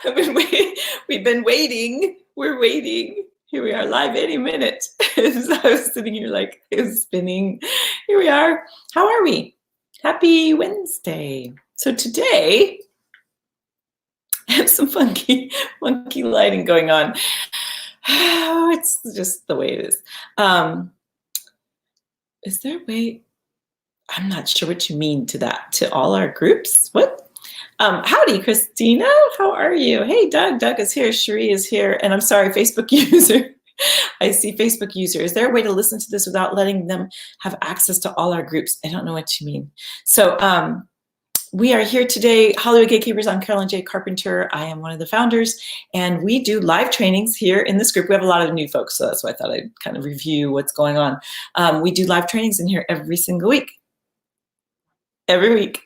We've been waiting. We're waiting. Here we are, live any minute. So I was sitting here like it was spinning. Here we are. How are we? Happy Wednesday. So today, I have some funky lighting going on. Oh, it's just the way it is. Is there a way? I'm not sure what you mean to that. To all our groups? What? Howdy, Christina. How are you? Hey, Doug. Doug is here. Cherie is here. And I'm sorry, Facebook user. I see Facebook user. Is there a way to listen to this without letting them have access to all our groups? I don't know what you mean. So we are here today, Hollywood Gatekeepers. I'm Carolyn J. Carpenter. I am one of the founders, and we do live trainings here in this group. We have a lot of new folks, so that's why I thought I'd kind of review what's going on. We do live trainings in here every single week. Every week.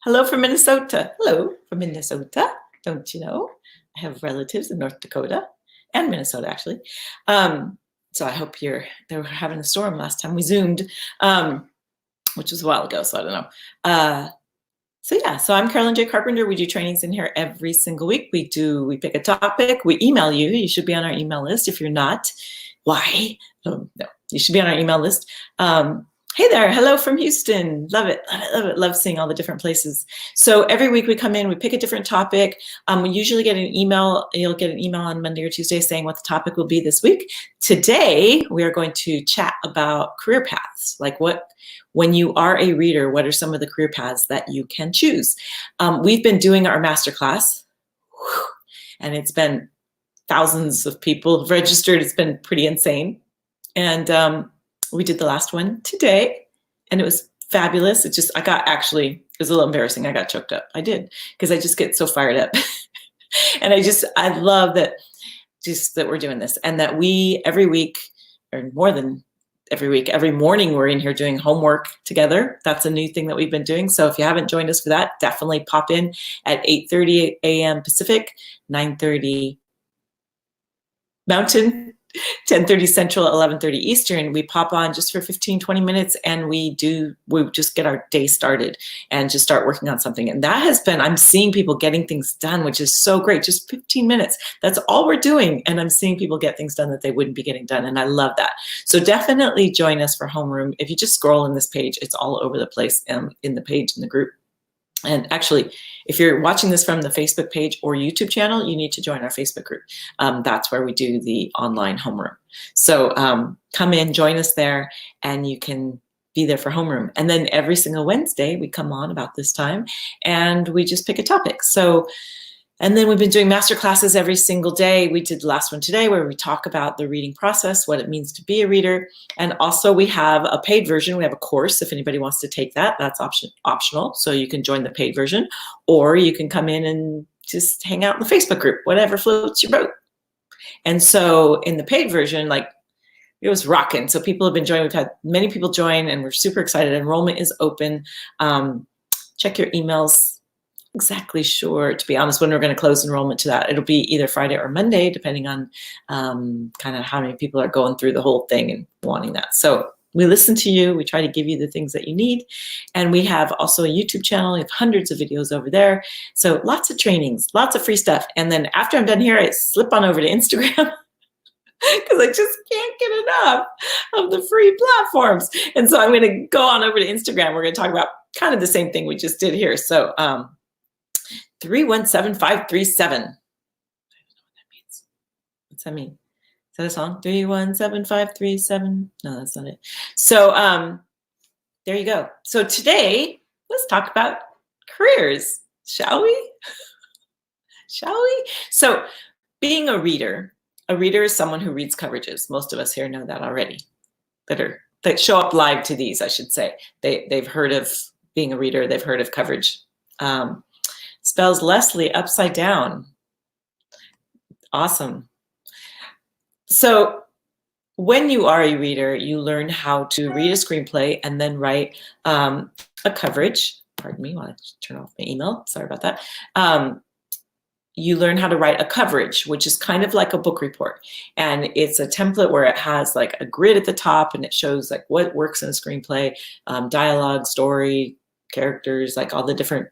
Hello from Minnesota. Hello from Minnesota. Don't you know? I have relatives in North Dakota and Minnesota, actually. So I hope they were having a storm last time we Zoomed, which was a while ago, so I don't know. So I'm Carolyn J. Carpenter. We do trainings in here every single week. We pick a topic, we email you. You should be on our email list. If you're not, why? No, you should be on our email list. Hey there, hello from Houston. Love it, love it, love it. Love seeing all the different places. So every week we come in, we pick a different topic. We usually get an email. You'll get an email on Monday or Tuesday saying what the topic will be this week. Today, we are going to chat about career paths. Like when you are a reader, what are some of the career paths that you can choose? We've been doing our masterclass, and it's been thousands of people have registered. It's been pretty insane. And we did the last one today, and it was fabulous. It was a little embarrassing. I got choked up. I did, because I just get so fired up. And I love that we're doing this, and that we every week, or more than every week, every morning we're in here doing homework together. That's a new thing that we've been doing. So if you haven't joined us for that, definitely pop in at 8:30 a.m. Pacific, 9:30 Mountain, 10:30 Central, 11:30 Eastern. We pop on just for 15-20 minutes, and we just get our day started and just start working on something. And that has been, I'm seeing people getting things done, which is so great. Just 15 minutes. That's all we're doing. And I'm seeing people get things done that they wouldn't be getting done. And I love that. So definitely join us for Homeroom. If you just scroll in this page, it's all over the place in the page in the group. And actually, if you're watching this from the Facebook page or YouTube channel, you need to join our Facebook group. That's where we do the online homeroom. So come in, join us there, and you can be there for homeroom. And then every single Wednesday, we come on about this time, and we just pick a topic. And then we've been doing master classes every single day. We did the last one today where we talk about the reading process, what it means to be a reader. And also we have a paid version. We have a course if anybody wants to take that. That's optional. So you can join the paid version, or you can come in and just hang out in the Facebook group, whatever floats your boat. And so in the paid version, it was rocking. So people have been joining. We've had many people join, and we're super excited. Enrollment is open. Check your emails. Exactly sure, to be honest, when we're going to close enrollment to that. It'll be either Friday or Monday, depending on kind of how many people are going through the whole thing and wanting that. So we listen to you. We try to give you the things that you need. And we have also a YouTube channel. We have hundreds of videos over there. So lots of trainings, lots of free stuff. And then after I'm done here, I slip on over to Instagram because I just can't get enough of the free platforms. And so I'm going to go on over to Instagram. We're going to talk about kind of the same thing we just did here. So 317537. I don't know what that means. What's that mean? Is that a song? 317537. No, that's not it. So there you go. So today, let's talk about careers, shall we? Shall we? So being a reader is someone who reads coverages. Most of us here know that already. That show up live to these, I should say. They've heard of being a reader. They've heard of coverage. Spells Leslie upside down. Awesome. So when you are a reader, you learn how to read a screenplay and then write a coverage. Pardon me while I turn off my email. Sorry about that. You learn how to write a coverage, which is kind of like a book report. And it's a template where it has like a grid at the top, and it shows like what works in a screenplay, dialogue, story, characters, like all the different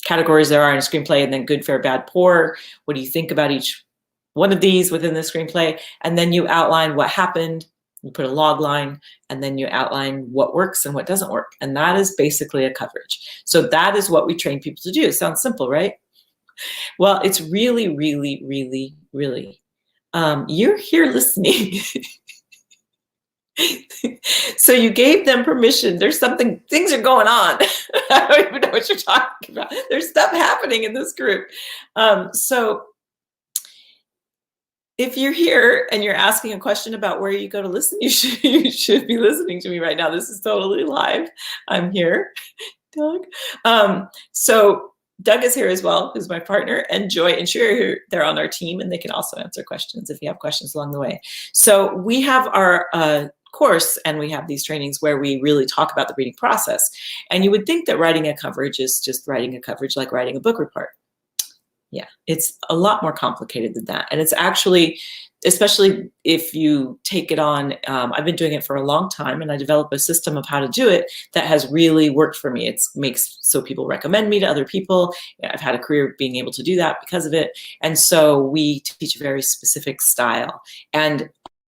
categories there are in a screenplay, and then good, fair, bad, poor. What do you think about each one of these within the screenplay? And then you outline what happened, you put a log line, and then you outline what works and what doesn't work. And that is basically a coverage. So that is what we train people to do. It sounds simple, right? Well, it's really, really, really, really, you're here listening. So you gave them permission. There's something, things are going on. I don't even know what you're talking about. There's stuff happening in this group. So if you're here and you're asking a question about where you go to listen, you should be listening to me right now. This is totally live. I'm here, Doug. So Doug is here as well, who's my partner, and Joy and Shri are here. They're on our team, and they can also answer questions if you have questions along the way. So we have our course, and we have these trainings where we really talk about the reading process. And you would think that writing a coverage is just writing a coverage like writing a book report. Yeah, it's a lot more complicated than that. And it's actually, especially if you take it on, I've been doing it for a long time, and I developed a system of how to do it that has really worked for me. It makes so people recommend me to other people. I've had a career being able to do that because of it. And so we teach a very specific style. And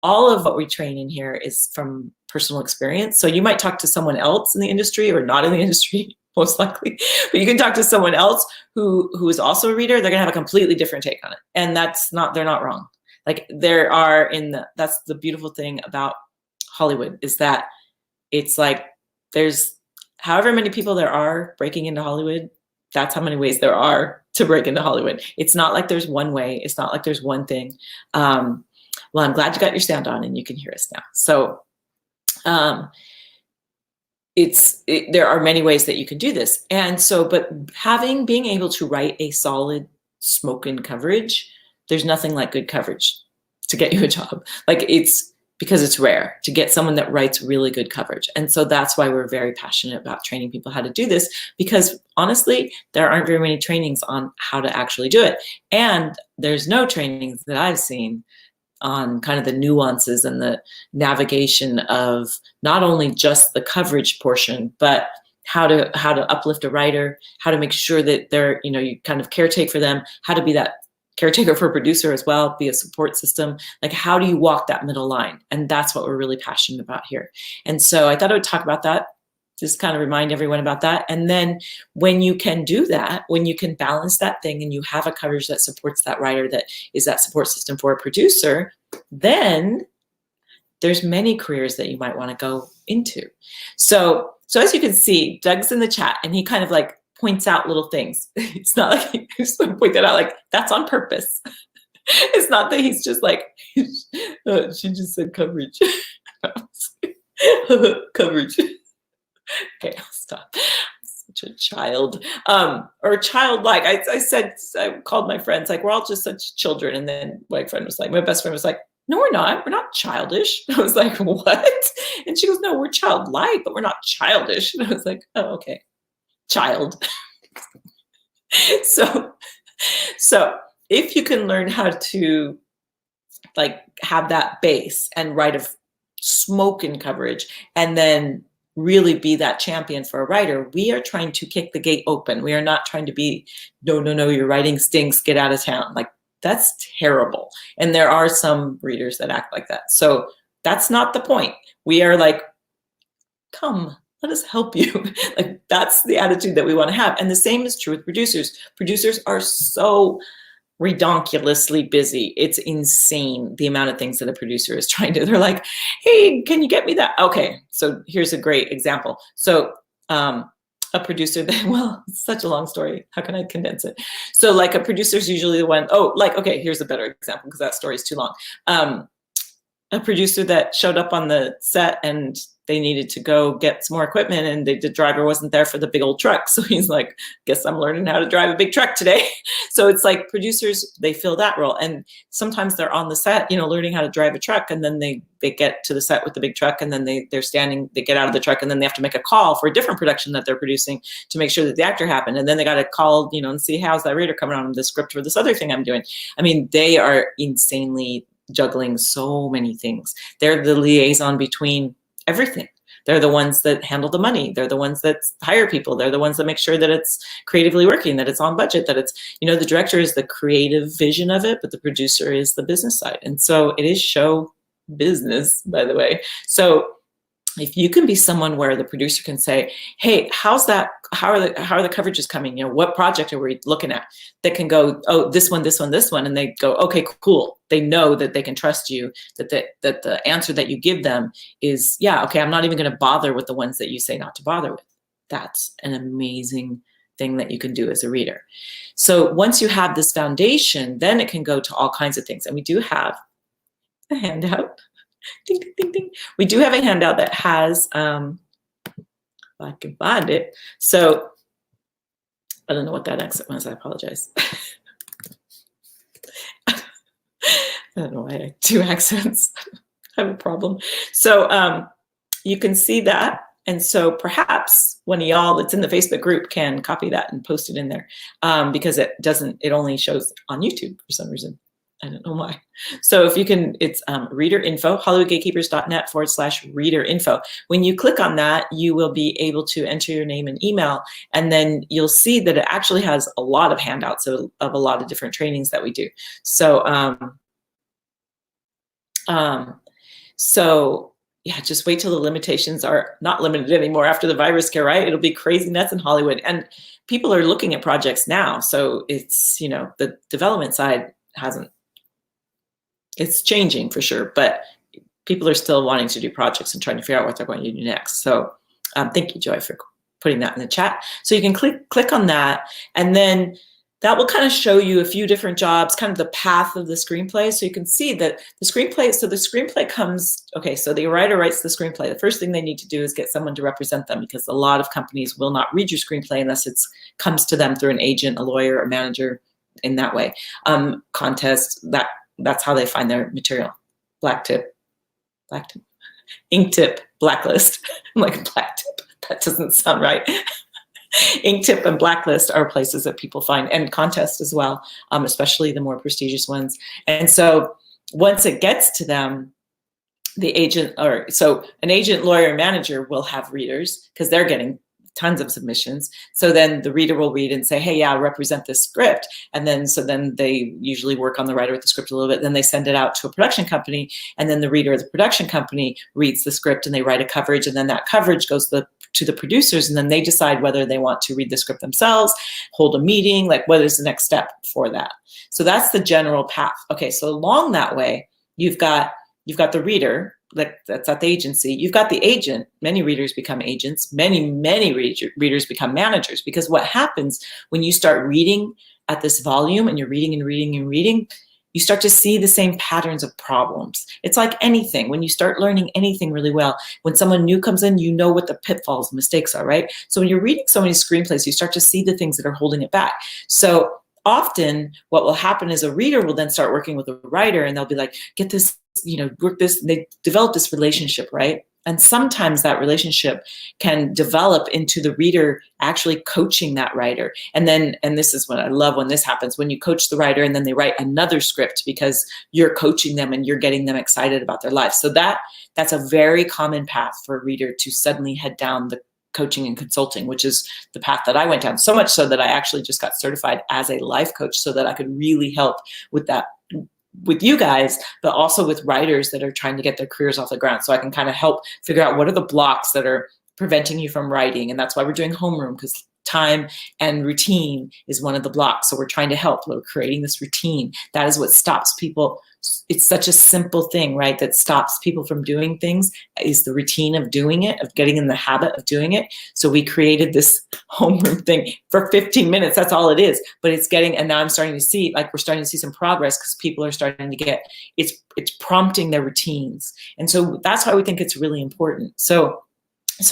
all of what we train in here is from personal experience. So you might talk to someone else in the industry or not in the industry, most likely, but you can talk to someone else who is also a reader. They're gonna have a completely different take on it. And they're not wrong. Like that's the beautiful thing about Hollywood, is that it's like there's however many people there are breaking into Hollywood, that's how many ways there are to break into Hollywood. It's not like there's one way. It's not like there's one thing. Well, I'm glad you got your sound on and you can hear us now. So there are many ways that you can do this. And so, but being able to write a solid spoken coverage, there's nothing like good coverage to get you a job. Like, it's because it's rare to get someone that writes really good coverage. And so that's why we're very passionate about training people how to do this, because honestly, there aren't very many trainings on how to actually do it. And there's no trainings that I've seen on kind of the nuances and the navigation of not only just the coverage portion, but how to uplift a writer, how to make sure that you kind of caretake for them, how to be that caretaker for a producer as well, be a support system. Like, how do you walk that middle line? And that's what we're really passionate about here. And so I thought I would talk about that, just kind of remind everyone about that. And then when you can do that, when you can balance that thing and you have a coverage that supports that writer, that is that support system for a producer, then there's many careers that you might want to go into. So as you can see, Doug's in the chat and he kind of like points out little things. It's not like he's just going to point that out like that's on purpose. It's not that he's just like, she just said coverage. Coverage. Okay, I'll stop. Such a child, or childlike. I called my friends, like, we're all just such children. And then my best friend was like, no, we're not. We're not childish. I was like, what? And she goes, no, we're childlike, but we're not childish. And I was like, oh, okay. Child. So if you can learn how to like have that base and write a spoken coverage and then really be that champion for a writer, we are trying to kick the gate open. We are not trying to be, no, your writing stinks, get out of town. Like, that's terrible. And there are some readers that act like that. So that's not the point. We are like, come, let us help you. Like, that's the attitude that we want to have. And the same is true with producers. Producers are so redonkulously busy. It's insane the amount of things that a producer is trying to, they're like, hey, can you get me that? Okay, so here's a great example. So a producer that, well, it's such a long story. How can I condense it? So like a producer's usually the one, okay, here's a better example because that story is too long. A producer that showed up on the set and they needed to go get some more equipment and the driver wasn't there for the big old truck. So he's like, guess I'm learning how to drive a big truck today. So it's like producers, they fill that role. And sometimes they're on the set, learning how to drive a truck. And then they get to the set with the big truck and then they're standing, they get out of the truck and then they have to make a call for a different production that they're producing to make sure that the actor happened. And then they got to call, and see how's that reader coming on the script for this other thing I'm doing. I mean, they are insanely juggling so many things. They're the liaison between everything. They're the ones that handle the money. They're the ones that hire people. They're the ones that make sure that it's creatively working, that it's on budget, that it's, the director is the creative vision of it, but the producer is the business side. And so it is show business, by the way. So if you can be someone where the producer can say, hey, how's that? How are the coverages coming? What project are we looking at? That can go, oh, this one, this one, this one. And they go, okay, cool. They know that they can trust you, that the answer that you give them is, yeah, okay, I'm not even going to bother with the ones that you say not to bother with. That's an amazing thing that you can do as a reader. So once you have this foundation, then it can go to all kinds of things. And we do have a handout. Ding, ding, ding, ding. We do have a handout that has, if I can find it. So I don't know what that accent was. I apologize. I don't know why I have two accents. I have a problem. So you can see that. And so perhaps one of y'all that's in the Facebook group can copy that and post it in there because it only shows on YouTube for some reason. I don't know why. So if you can, it's reader info, hollywoodgatekeepers.net/reader info. When you click on that, you will be able to enter your name and email, and then you'll see that it actually has a lot of handouts of a lot of different trainings that we do. So, yeah, just wait till the limitations are not limited anymore after the virus scare, right? It'll be crazy nuts in Hollywood. And people are looking at projects now. So it's, the development side it's changing for sure, but people are still wanting to do projects and trying to figure out what they're going to do next. So thank you, Joy, for putting that in the chat. So you can click on that, and then that will kind of show you a few different jobs, kind of the path of the screenplay. So you can see that the screenplay comes, okay, so the writer writes the screenplay. The first thing they need to do is get someone to represent them, because a lot of companies will not read your screenplay unless it comes to them through an agent, a lawyer, a manager, in that way. Contest, that's how they find their material. Ink tip, Blacklist. I'm like, black tip, that doesn't sound right. Ink tip and Blacklist are places that people find, and Contest as well, especially the more prestigious ones. And so once it gets to them, an agent, lawyer, and manager will have readers because they're getting tons of submissions. So then the reader will read and say, hey, yeah, represent this script. And then, they usually work on the writer with the script a little bit. Then they send it out to a production company. And then the reader of the production company reads the script and they write a coverage. And then that coverage goes to the producers. And then they decide whether they want to read the script themselves, hold a meeting, like what is the next step for that. So that's the general path. Okay, so along that way, you've got the reader, that's at the agency. You've got the agent. Many readers become agents. Many readers become managers, because what happens when you start reading at this volume and you're reading and reading and reading, you start to see the same patterns of problems. It's like anything. When you start learning anything really well, when someone new comes in, you know what the pitfalls and mistakes are, right? So when you're reading so many screenplays, you start to see the things that are holding it back. So often what will happen is a reader will then start working with a writer, and they'll be like, get this, work this, they develop this relationship, right? And sometimes that relationship can develop into the reader actually coaching that writer. And this is what I love when this happens, when you coach the writer and then they write another script because you're coaching them and you're getting them excited about their life. So that's a very common path for a reader to suddenly head down the coaching and consulting, which is the path that I went down, so much so that I actually just got certified as a life coach so that I could really help with that, with you guys, but also with writers that are trying to get their careers off the ground. So I can kind of help figure out what are the blocks that are preventing you from writing. And that's why we're doing homeroom, because time and routine is one of the blocks. So we're trying to help. We're creating this routine. That is what stops people. It's such a simple thing, right? That stops people from doing things is the routine of doing it, of getting in the habit of doing it. So we created this homeroom thing for 15 minutes. That's all it is. But it's getting, and now I'm starting to see, we're starting to see some progress because people are starting to get, it's prompting their routines. And so that's why we think it's really important. So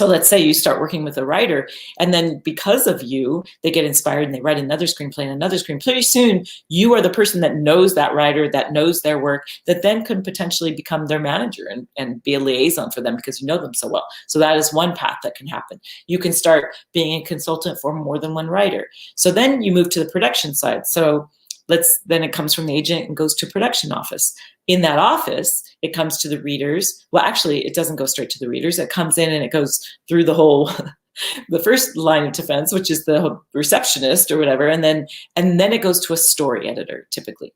let's say you start working with a writer, and then because of you, they get inspired and they write another screenplay and another screenplay. Pretty soon, you are the person that knows that writer, that knows their work, that then could potentially become their manager and be a liaison for them because you know them so well. So that is one path that can happen. You can start being a consultant for more than one writer. So then you move to the production side. So then it comes from the agent and goes to production office. In that office, it comes to the readers. Well, actually, it doesn't go straight to the readers. It comes in and it goes through the whole, the first line of defense, which is the receptionist or whatever, and then it goes to a story editor, typically,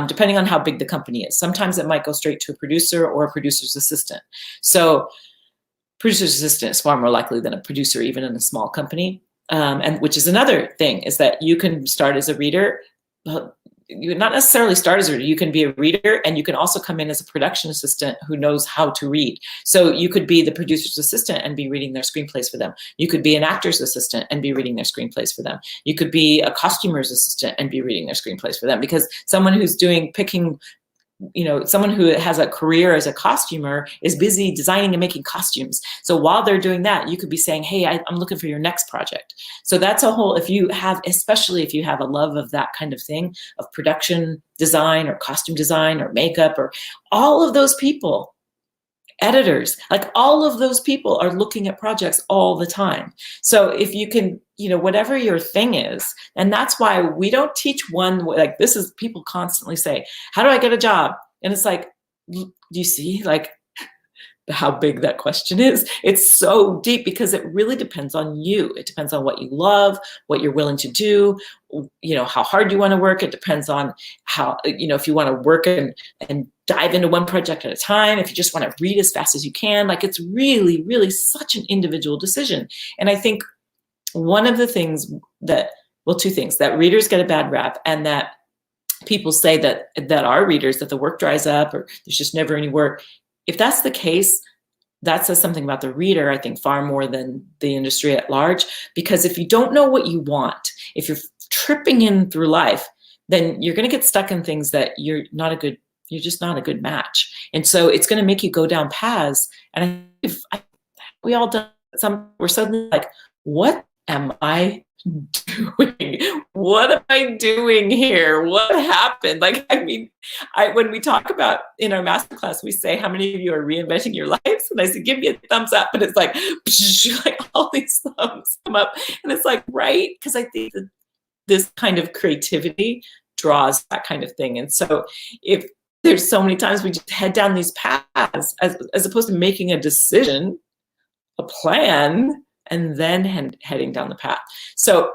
depending on how big the company is. Sometimes it might go straight to a producer or a producer's assistant. So producer's assistant is far more likely than a producer, even in a small company. And which is another thing, is that you can start as a reader. You not necessarily start as a reader. You can be a reader, and you can also come in as a production assistant who knows how to read. So you could be the producer's assistant and be reading their screenplays for them. You could be an actor's assistant and be reading their screenplays for them. You could be a costumer's assistant and be reading their screenplays for them, because someone who's picking, someone who has a career as a costumer is busy designing and making costumes. So while they're doing that, you could be saying, hey, I'm looking for your next project. So that's a whole, especially if you have a love of that kind of thing, of production design or costume design or makeup, or all of those people, editors, like all of those people are looking at projects all the time. So if you can, whatever your thing is, and that's why we don't teach one, like this is, people constantly say, how do I get a job? And it's like, do you see like how big that question is? It's so deep, because it really depends on you. It depends on what you love, what you're willing to do, how hard you want to work. It depends on how, if you want to work and dive into one project at a time, if you just want to read as fast as you can. Like, it's really, really such an individual decision. And I think one of the things two things, that readers get a bad rap, and that people say that our readers, that the work dries up or there's just never any work. If that's the case, that says something about the reader, I think, far more than the industry at large. Because if you don't know what you want, if you're tripping in through life, then you're going to get stuck in things that you're just not a good match. And so it's going to make you go down paths. And we all done we're suddenly like, what am I doing? What am I doing here? What happened? Like, when we talk about in our masterclass, we say, how many of you are reinventing your lives? And I say, give me a thumbs up. And it's like, like all these thumbs come up. And it's like, right? Because I think that this kind of creativity draws that kind of thing. And so if there's so many times we just head down these paths as opposed to making a decision, a plan, and then heading down the path. So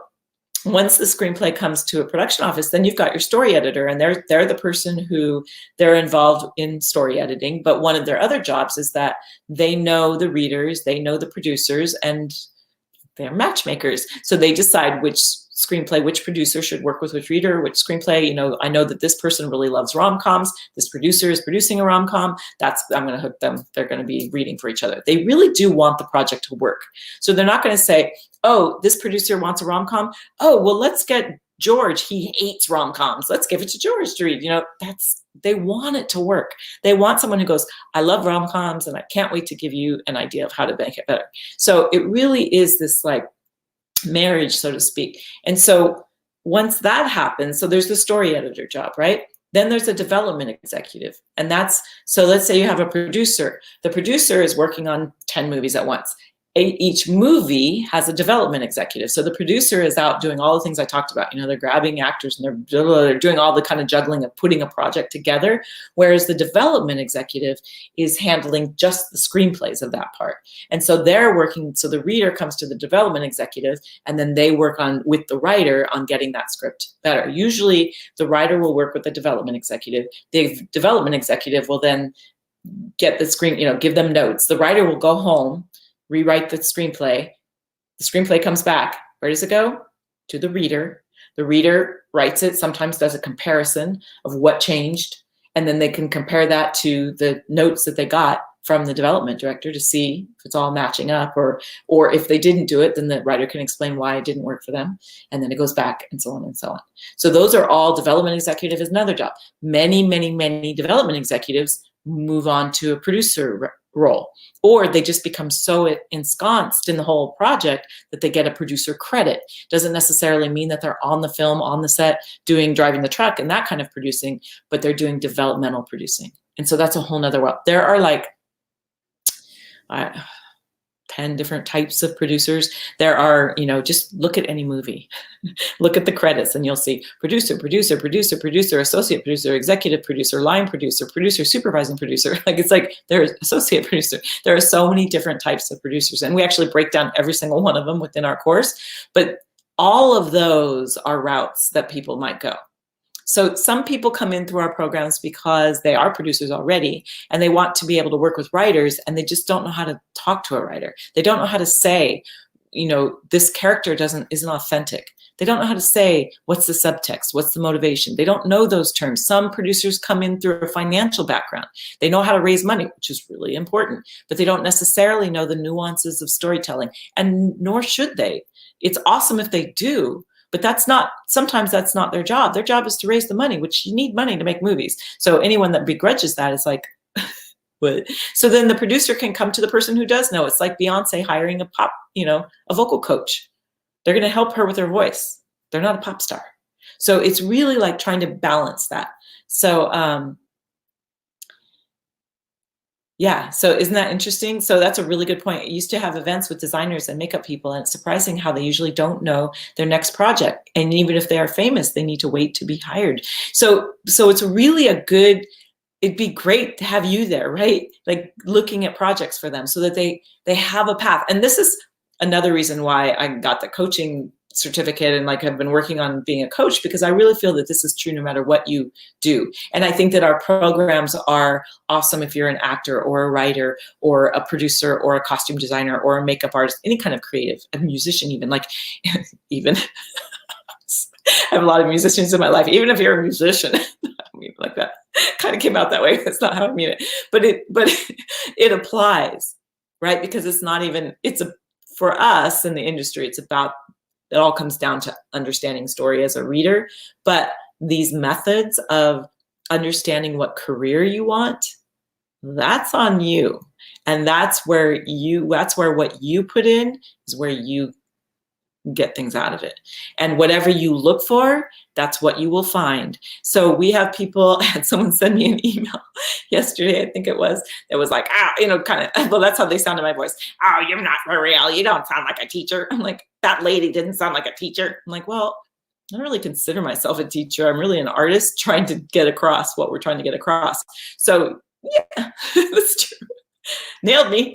once the screenplay comes to a production office, then you've got your story editor, and they're the person who they're involved in story editing. But one of their other jobs is that they know the readers, they know the producers, and they're matchmakers. So they decide which screenplay, which producer should work with which reader, which screenplay. I know that this person really loves rom-coms. This producer is producing a rom-com. I'm going to hook them. They're going to be reading for each other. They really do want the project to work. So they're not going to say, oh, this producer wants a rom-com. Oh, well, let's get George. He hates rom-coms. Let's give it to George to read. They want it to work. They want someone who goes, I love rom-coms, and I can't wait to give you an idea of how to make it better. So it really is this like marriage, so to speak. And so once that happens, so there's the story editor job, right? Then there's a development executive. And so let's say you have a producer. The producer is working on 10 movies at once. Each movie has a development executive. So the producer is out doing all the things I talked about. They're grabbing actors and they're doing all the kind of juggling of putting a project together. Whereas the development executive is handling just the screenplays of that part. And so they're working, so the reader comes to the development executive, and then they work with the writer on getting that script better. Usually the writer will work with the development executive. The development executive will then get the give them notes. The writer will go home, rewrite the screenplay. The screenplay comes back. Where does it go? To the reader. The reader writes it, sometimes does a comparison of what changed, and then they can compare that to the notes that they got from the development director to see if it's all matching up, or if they didn't do it, then the writer can explain why it didn't work for them, and then it goes back, and so on and so on. So those are all. Development executive is another job. Many, many, many development executives move on to a producer role, or they just become so ensconced in the whole project that they get a producer credit. Doesn't necessarily mean that they're on the film, on the set, driving the truck and that kind of producing, but they're doing developmental producing. And so that's a whole nother world. There are like 10 different types of producers. There are, just look at any movie. Look at the credits and you'll see producer, producer, producer, producer, associate producer, executive producer, line producer, producer, supervising producer. Like, it's like there's associate producer. There are so many different types of producers, and we actually break down every single one of them within our course. But all of those are routes that people might go. So some people come in through our programs because they are producers already and they want to be able to work with writers, and they just don't know how to talk to a writer. They don't know how to say, this character isn't authentic. They don't know how to say, what's the subtext? What's the motivation? They don't know those terms. Some producers come in through a financial background. They know how to raise money, which is really important, but they don't necessarily know the nuances of storytelling, and nor should they. It's awesome if they do, but sometimes that's not their job. Their job is to raise the money, which you need money to make movies. So anyone that begrudges that is like, what? So then the producer can come to the person who does know. It's like Beyonce hiring a vocal coach. They're going to help her with her voice. They're not a pop star. So it's really like trying to balance that. So, yeah, so isn't that interesting? So that's a really good point. I used to have events with designers and makeup people, and it's surprising how they usually don't know their next project. And even if they are famous, they need to wait to be hired. So it's really it'd be great to have you there, right? Like looking at projects for them so that they have a path. And this is another reason why I got the coaching certificate and like I've been working on being a coach, because I really feel that this is true no matter what you do. And I think that our programs are awesome if you're an actor or a writer or a producer or a costume designer or a makeup artist, any kind of creative, a musician even, like even I have a lot of musicians in my life. Even if you're a musician, I mean, like that kind of came out that way. That's not how I mean it, but it applies, right? Because for us in the industry, it all comes down to understanding story as a reader. But these methods of understanding what career you want, that's on you. And that's where what you put in is where you get things out of it. And whatever you look for, that's what you will find. So we have people, had someone send me an email yesterday, I think it was like, well, that's how they sound in my voice. Oh, you're not for real. You don't sound like a teacher. I'm like, that lady didn't sound like a teacher. I'm like, well, I don't really consider myself a teacher. I'm really an artist trying to get across what we're trying to get across. So yeah, that's true. Nailed me.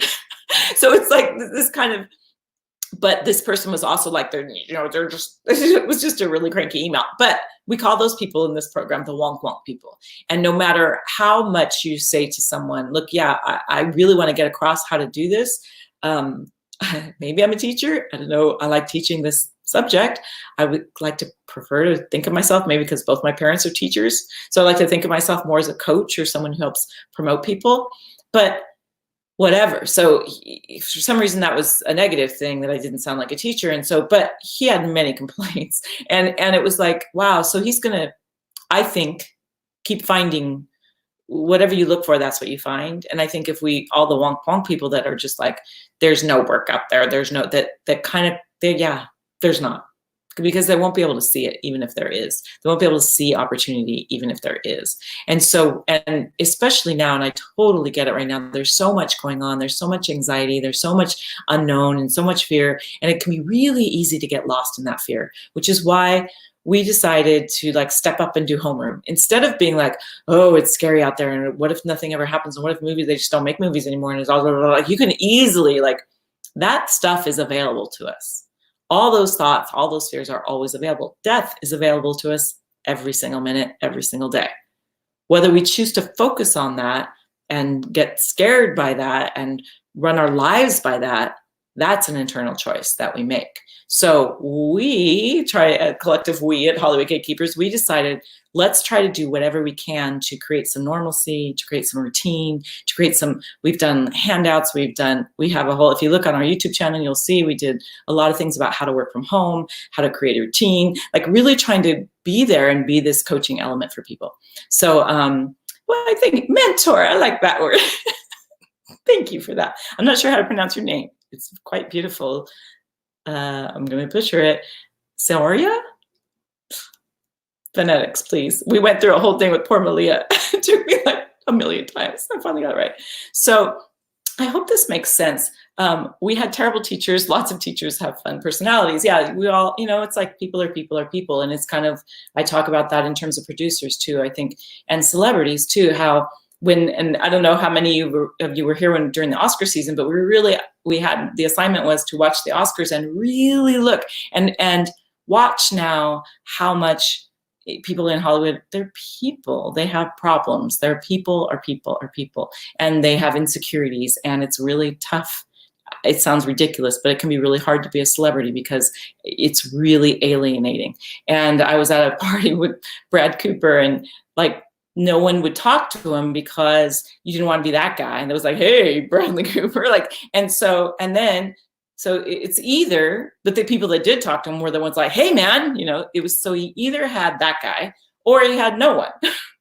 So it's like this kind of, but this person was also like, it was just a really cranky email. But we call those people in this program the wonk wonk people. And no matter how much you say to someone, look, yeah, I really want to get across how to do this. Maybe I'm a teacher. I don't know. I like teaching this subject. I would like to prefer to think of myself, maybe because both my parents are teachers. So I like to think of myself more as a coach or someone who helps promote people. But whatever. So for some reason that was a negative thing, that I didn't sound like a teacher. And so, but he had many complaints, and it was like, wow. So he's going to, I think, keep finding whatever you look for, that's what you find. And I think if all the wonk wonk people that are just like, there's no work out there, there's no, there's not. Because they won't be able to see it, even if there is. They won't be able to see opportunity, even if there is. And so, and especially now, and I totally get it right now, there's so much going on. There's so much anxiety. There's so much unknown and so much fear. And it can be really easy to get lost in that fear, which is why we decided to like step up and do homeroom. Instead of being like, oh, it's scary out there. And what if nothing ever happens? And what if they just don't make movies anymore? And it's all like, you can easily that stuff is available to us. All those thoughts, all those fears are always available. Death is available to us every single minute, every single day. Whether we choose to focus on that and get scared by that and run our lives by that, that's an internal choice that we make. So we collective we at Hollywood Gatekeepers, we decided, let's try to do whatever we can to create some normalcy, to create some routine, to create we've done handouts, we have a whole, if you look on our YouTube channel, you'll see we did a lot of things about how to work from home, how to create a routine, like really trying to be there and be this coaching element for people. So, well, I think mentor, I like that word. Thank you for that. I'm not sure how to pronounce your name. It's quite beautiful. I'm going to butcher it. Saoria? Phonetics, please. We went through a whole thing with poor Malia. It took me like a million times. I finally got it right. So I hope this makes sense. We had terrible teachers. Lots of teachers have fun personalities. Yeah, we all, it's like people are people are people. And it's kind of, I talk about that in terms of producers too, I think, and celebrities too, how and I don't know how many of you were here during the Oscar season, but we had, the assignment was to watch the Oscars and really look and watch now how much people in Hollywood, they're people, they have problems. They're people are people are people, and they have insecurities, and it's really tough. It sounds ridiculous, but it can be really hard to be a celebrity because it's really alienating. And I was at a party with Brad Cooper, and like no one would talk to him because you didn't want to be that guy. And it was like, hey, Bradley Cooper, so it's either, but the people that did talk to him were the ones like, hey man, it was, so he either had that guy or he had no one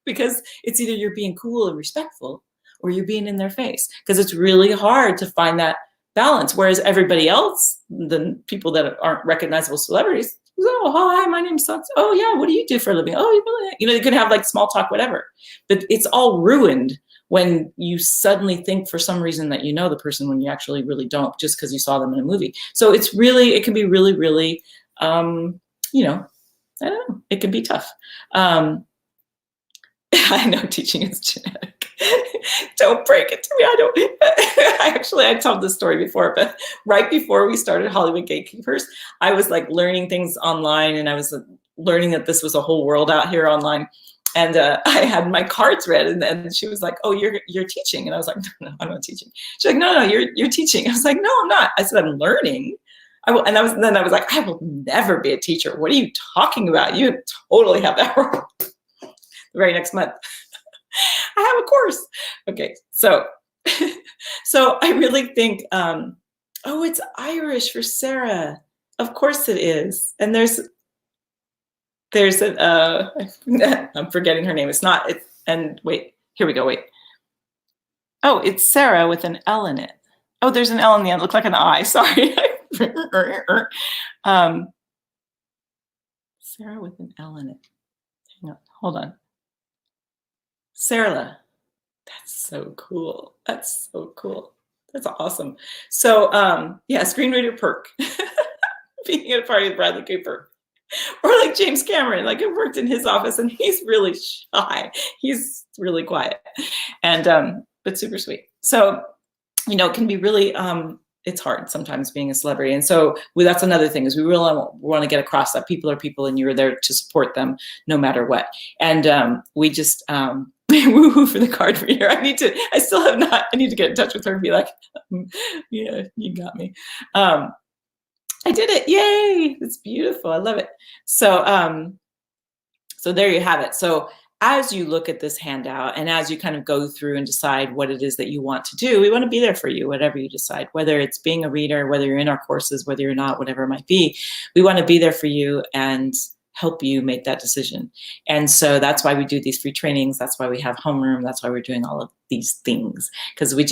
because it's either you're being cool and respectful or you're being in their face, because it's really hard to find that balance. Whereas everybody else, the people that aren't recognizable celebrities, oh, hi, my name's so. Oh yeah, what do you do for a living? Oh, you really, you could have like small talk, whatever. But it's all ruined when you suddenly think for some reason that you know the person when you actually really don't, just because you saw them in a movie. So it can be really, really, I don't know, it can be tough. I know teaching is genetic. Don't break it to me. I told this story before, but right before we started Hollywood Gatekeepers, I was like learning things online, and I was learning that this was a whole world out here online. And I had my cards read, and she was like, "Oh, you're teaching," and I was like, "No, I'm not teaching." She's like, "No, you're teaching." I was like, "No, I'm not." I said, "I'm learning." I was like, "I will never be a teacher. What are you talking about? You totally have that wrong." The very next month, I have a course. Okay, so I really think, oh, it's Irish for Sarah. Of course it is. And there's an, I'm forgetting her name. Wait, here we go, wait. Oh, it's Sarah with an L in it. Oh, there's an L in the end, looked like an I, sorry. Sarah with an L in it. Hang on, hold on. Sarah. That's so cool. That's so cool. That's awesome. So yeah, screen reader perk. Being at a party with Bradley Cooper. Or like James Cameron, like I worked in his office and he's really shy. He's really quiet. And but super sweet. So, it can be really it's hard sometimes being a celebrity. And so that's another thing, is we really want to get across that people are people and you're there to support them no matter what. And we just woohoo for the card reader. I need to get in touch with her and be like, yeah, you got me. I did it. Yay. It's beautiful. I love it. So, so there you have it. So as you look at this handout and as you kind of go through and decide what it is that you want to do, we want to be there for you, whatever you decide, whether it's being a reader, whether you're in our courses, whether you're not, whatever it might be, we want to be there for you and help you make that decision. And so that's why we do these free trainings. That's why we have homeroom. That's why we're doing all of these things, because we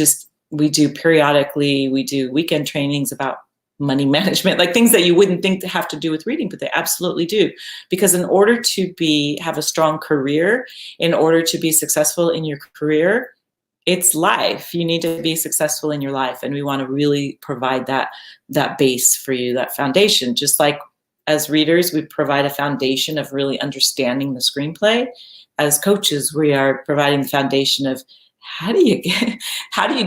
do periodically, we do weekend trainings about money management, like things that you wouldn't think to have to do with reading, but they absolutely do. Because in order to have a strong career, in order to be successful in your career, it's life. You need to be successful in your life. And we want to really provide that base for you, that foundation. Just like as readers, we provide a foundation of really understanding the screenplay. As coaches, we are providing the foundation of how do you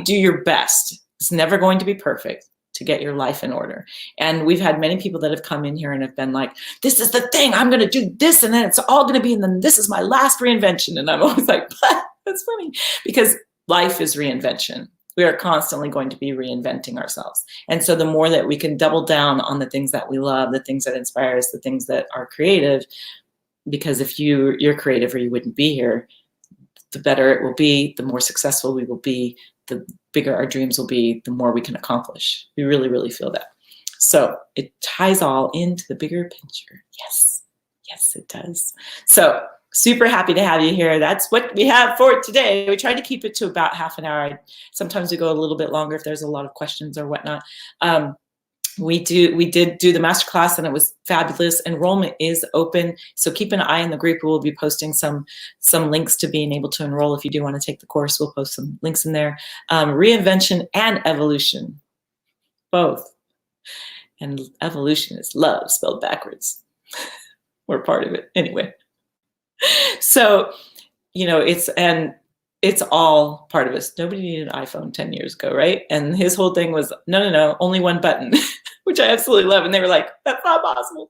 do your best? It's never going to be perfect, to get your life in order. And we've had many people that have come in here and have been like, this is the thing, I'm going to do this, and then it's all going to be, and then this is my last reinvention. And I'm always like, that's funny, because life is reinvention. We are constantly going to be reinventing ourselves. And so the more that we can double down on the things that we love, the things that inspire us, the things that are creative, because if you're creative or you wouldn't be here, the better it will be, the more successful we will be, the bigger our dreams will be, the more we can accomplish. We really, really feel that. So it ties all into the bigger picture. Yes, yes, it does. So super happy to have you here. That's what we have for today. We try to keep it to about half an hour. Sometimes we go a little bit longer if there's a lot of questions or whatnot. we did do the masterclass, and it was fabulous. Enrollment is open, so keep an eye in the group. We'll be posting some links to being able to enroll. If you do want to take the course, we'll post some links in there. Reinvention and evolution, both. And evolution is love spelled backwards. We're part of it anyway. So, you know, it's all part of us. Nobody needed an iPhone 10 years ago, right? And his whole thing was, no, only one button, which I absolutely love. And they were like, that's not possible.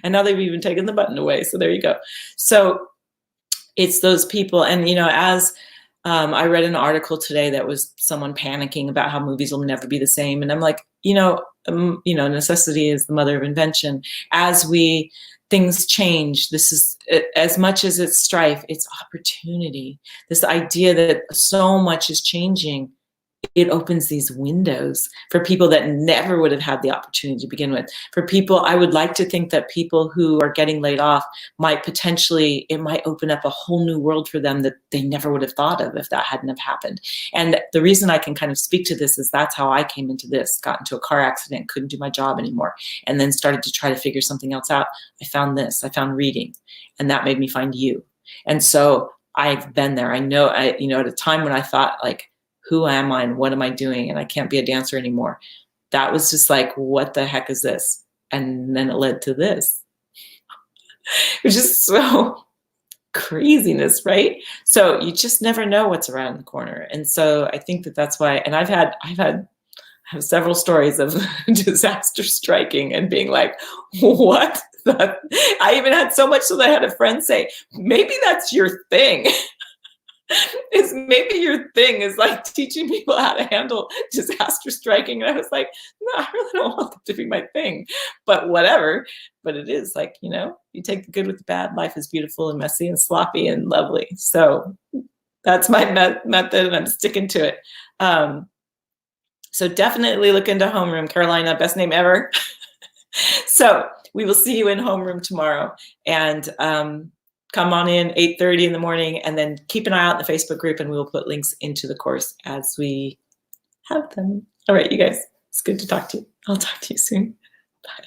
And now they've even taken the button away. So there you go. So it's those people. And, you know, as I read an article today that was someone panicking about how movies will never be the same. And I'm like, necessity is the mother of invention. As things change, this is, as much as it's strife, it's opportunity. This idea that so much is changing, it opens these windows for people that never would have had the opportunity to begin with. For people, I would like to think that people who are getting laid off it might open up a whole new world for them that they never would have thought of if that hadn't have happened. And the reason I can kind of speak to this is that's how I came into this, got into a car accident, couldn't do my job anymore, and then started to try to figure something else out. I found this, I found reading, and that made me find you. And so I've been there. I know, at a time when I thought, like, who am I and what am I doing? And I can't be a dancer anymore. That was just like, what the heck is this? And then it led to this, which is so craziness, right? So you just never know what's around the corner. And so I think that's why, and I have several stories of disaster striking and being like, what? I even had so much so that I had a friend say, maybe that's your thing. Maybe your thing is like teaching people how to handle disaster striking. And I was like, no, I really don't want that to be my thing, but whatever. But it is like, you take the good with the bad. Life is beautiful and messy and sloppy and lovely. So that's my method, and I'm sticking to it. So definitely look into Homeroom. Carolina, best name ever. So we will see you in Homeroom tomorrow. And come on in 8:30 in the morning, and then keep an eye out in the Facebook group, and we will put links into the course as we have them. All right, you guys, it's good to talk to you. I'll talk to you soon. Bye.